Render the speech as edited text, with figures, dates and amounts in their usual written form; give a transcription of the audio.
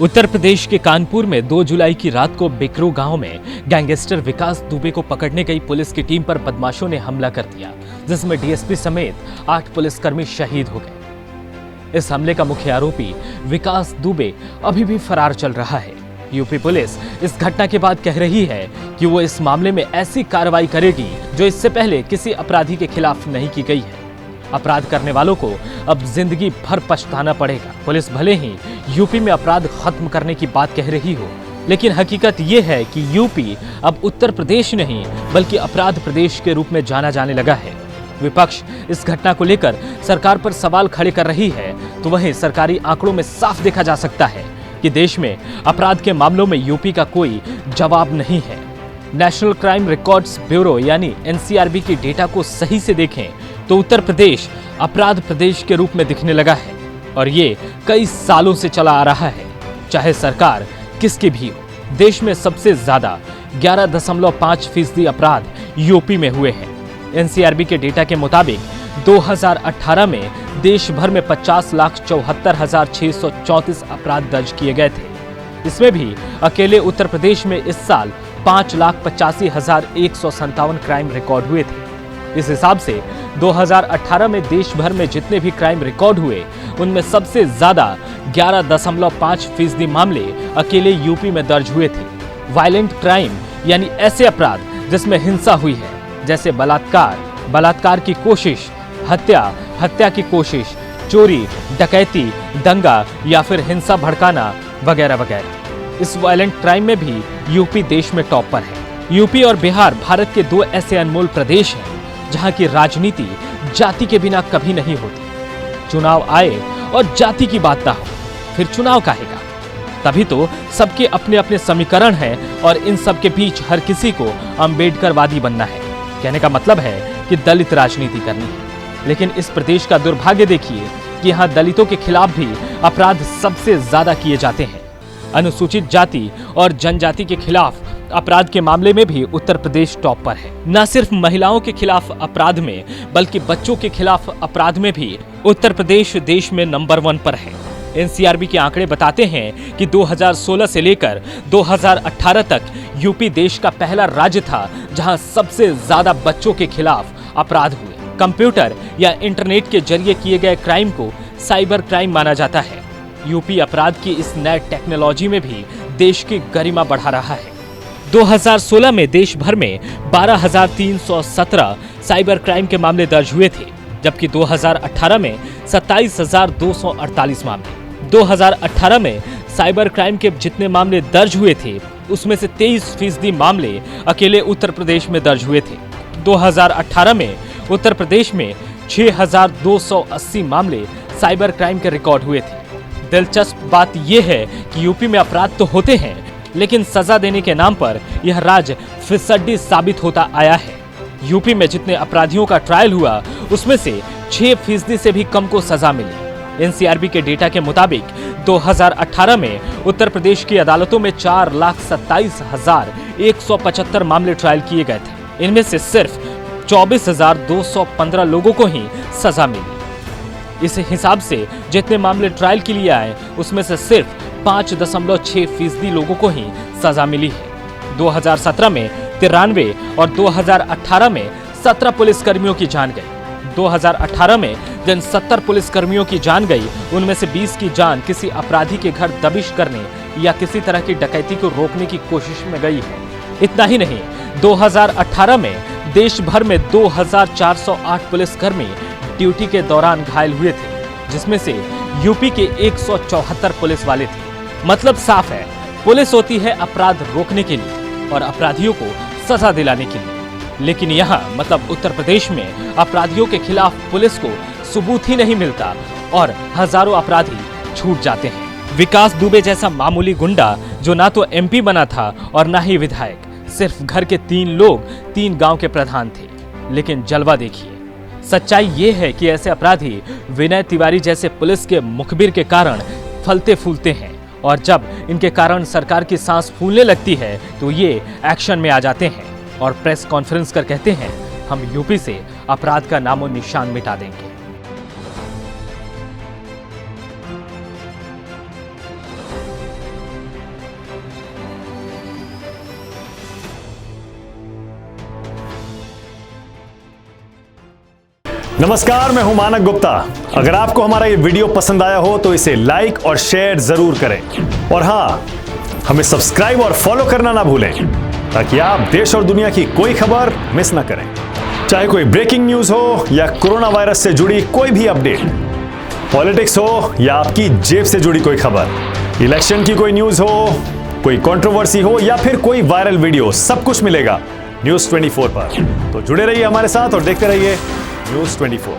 उत्तर प्रदेश के कानपुर में 2 जुलाई की रात को बिकरू गांव में गैंगस्टर विकास दुबे को पकड़ने गई पुलिस की टीम पर बदमाशों ने हमला कर दिया, जिसमें डीएसपी समेत 8 पुलिसकर्मी शहीद हो गए। इस हमले का मुख्य आरोपी विकास दुबे अभी भी फरार चल रहा है। यूपी पुलिस इस घटना के बाद कह रही है कि वो इस मामले में ऐसी कार्रवाई करेगी जो इससे पहले किसी अपराधी के खिलाफ नहीं की गई है। अपराध करने वालों को अब जिंदगी भर पछताना पड़ेगा। पुलिस भले ही यूपी में अपराध खत्म करने की बात कह रही हो, लेकिन हकीकत ये है कि यूपी अब उत्तर प्रदेश नहीं बल्कि अपराध प्रदेश के रूप में जाना जाने लगा है। विपक्ष इस घटना को लेकर सरकार पर सवाल खड़े कर रही है, तो वहीं सरकारी आंकड़ों में साफ देखा जा सकता है कि देश में अपराध के मामलों में यूपी का कोई जवाब नहीं है। नेशनल क्राइम रिकॉर्ड्स ब्यूरो यानी एनसीआरबी की डेटा को सही से देखें तो उत्तर प्रदेश अपराध प्रदेश के रूप में दिखने लगा है, और ये कई सालों से चला आ रहा है, चाहे सरकार किसकी भी हो। देश में सबसे ज्यादा 11.5% अपराध यूपी में हुए हैं। एनसीआरबी के डेटा के मुताबिक 2018 में देश भर में 50,74,634 अपराध दर्ज किए गए थे। इसमें भी अकेले उत्तर प्रदेश में इस साल 5,85,157 क्राइम रिकॉर्ड हुए थे। इस हिसाब से 2018 में देश भर में जितने भी क्राइम रिकॉर्ड हुए, उनमें सबसे ज्यादा 11.5% मामले अकेले यूपी में दर्ज हुए थे। वायलेंट क्राइम यानी ऐसे अपराध जिसमें हिंसा हुई है, जैसे बलात्कार, बलात्कार की कोशिश, हत्या, हत्या की कोशिश, चोरी, डकैती, दंगा या फिर हिंसा भड़काना वगैरह वगैरह। इस वायलेंट क्राइम में भी यूपी देश में टॉप पर है। यूपी और बिहार भारत के 2 ऐसे अनमोल प्रदेश हैं जहां की राजनीति जाति के बिना कभी नहीं होती। चुनाव आए और जाति की बात ना हो, फिर चुनाव काहेगा? तभी तो सबके अपने अपने समीकरण हैं और इन सब के बीच हर किसी को अम्बेडकरवादी बनना है। कहने का मतलब है कि दलित राजनीति करनी है। लेकिन इस प्रदेश का दुर्भाग्य देखिए कि यहाँ दलितों के खिलाफ भी अपराध सबसे ज्यादा किए जाते हैं। अनुसूचित जाति और जनजाति के खिलाफ अपराध के मामले में भी उत्तर प्रदेश टॉप पर है। न सिर्फ महिलाओं के खिलाफ अपराध में बल्कि बच्चों के खिलाफ अपराध में भी उत्तर प्रदेश देश में नंबर 1 पर है। एनसीआरबी के आंकड़े बताते हैं कि 2016 से लेकर 2018 तक यूपी देश का पहला राज्य था जहां सबसे ज्यादा बच्चों के खिलाफ अपराध हुए। कंप्यूटर या इंटरनेट के जरिए किए गए क्राइम को साइबर क्राइम माना जाता है। यूपी अपराध की इस नए टेक्नोलॉजी में भी देश की गरिमा बढ़ा रहा है। 2016 में देश भर में 12,317 साइबर क्राइम के मामले दर्ज हुए थे, जबकि 2018 में 27,248 मामले। 2018 में साइबर क्राइम के जितने मामले दर्ज हुए थे, उसमें से 23% मामले अकेले उत्तर प्रदेश में दर्ज हुए थे। 2018 में उत्तर प्रदेश में 6,280 मामले साइबर क्राइम के रिकॉर्ड हुए थे। दिलचस्प बात यह है कि यूपी में अपराध तो होते हैं, लेकिन सजा देने के नाम पर यह राज्य फिसड्डी साबित होता आया है। यूपी में जितने अपराधियों का ट्रायल हुआ, उसमें से 6% से भी कम को सजा मिली। एनसीआरबी के डेटा के मुताबिक 2018 में उत्तर प्रदेश की अदालतों में 4,27,175 मामले ट्रायल किए गए थे। इनमें से सिर्फ 24,215 लोगों को ही सजा मिली। इस हिसाब से जितने मामले ट्रायल के लिए आए, उसमें से सिर्फ 5.6% लोगों को ही सजा मिली है। 2017 में 93 और 2018 में 17 पुलिसकर्मियों की जान गई। 2018 में जिन 70 पुलिसकर्मियों की जान गई, उनमें से 20 की जान किसी अपराधी के घर दबिश करने या किसी तरह की डकैती को रोकने की कोशिश में गई है। इतना ही नहीं, 2018 में देश भर में 2,408 पुलिसकर्मी ड्यूटी के दौरान घायल हुए थे, जिसमें से यूपी के 174 पुलिस वाले थे। मतलब साफ है, पुलिस होती है अपराध रोकने के लिए और अपराधियों को सजा दिलाने के लिए। लेकिन यहाँ मतलब उत्तर प्रदेश में अपराधियों के खिलाफ पुलिस को सबूत ही नहीं मिलता और हजारों अपराधी छूट जाते हैं। विकास दुबे जैसा मामूली गुंडा जो ना तो एमपी बना था और ना ही विधायक, सिर्फ घर के 3 लोग 3 गांव के प्रधान थे। लेकिन जलवा देखिए, सच्चाई ये है कि ऐसे अपराधी विनय तिवारी जैसे पुलिस के मुखबिर के कारण फलते फूलते हैं, और जब इनके कारण सरकार की सांस फूलने लगती है तो ये एक्शन में आ जाते हैं और प्रेस कॉन्फ्रेंस कर कहते हैं, हम यूपी से अपराध का नामो निशान मिटा देंगे। नमस्कार, मैं हूं मानक गुप्ता। अगर आपको हमारा ये वीडियो पसंद आया हो तो इसे लाइक और शेयर जरूर करें और हाँ, हमें सब्सक्राइब और फॉलो करना ना भूलें ताकि आप देश और दुनिया की कोई खबर मिस ना करें। चाहे कोई ब्रेकिंग न्यूज हो या कोरोना वायरस से जुड़ी कोई भी अपडेट, पॉलिटिक्स हो या आपकी जेब से जुड़ी कोई खबर, इलेक्शन की कोई न्यूज हो, कोई कंट्रोवर्सी हो या फिर कोई वायरल वीडियो, सब कुछ मिलेगा न्यूज़ 24 पर। तो जुड़े रहिए हमारे साथ और देखते रहिए न्यूज़ 24।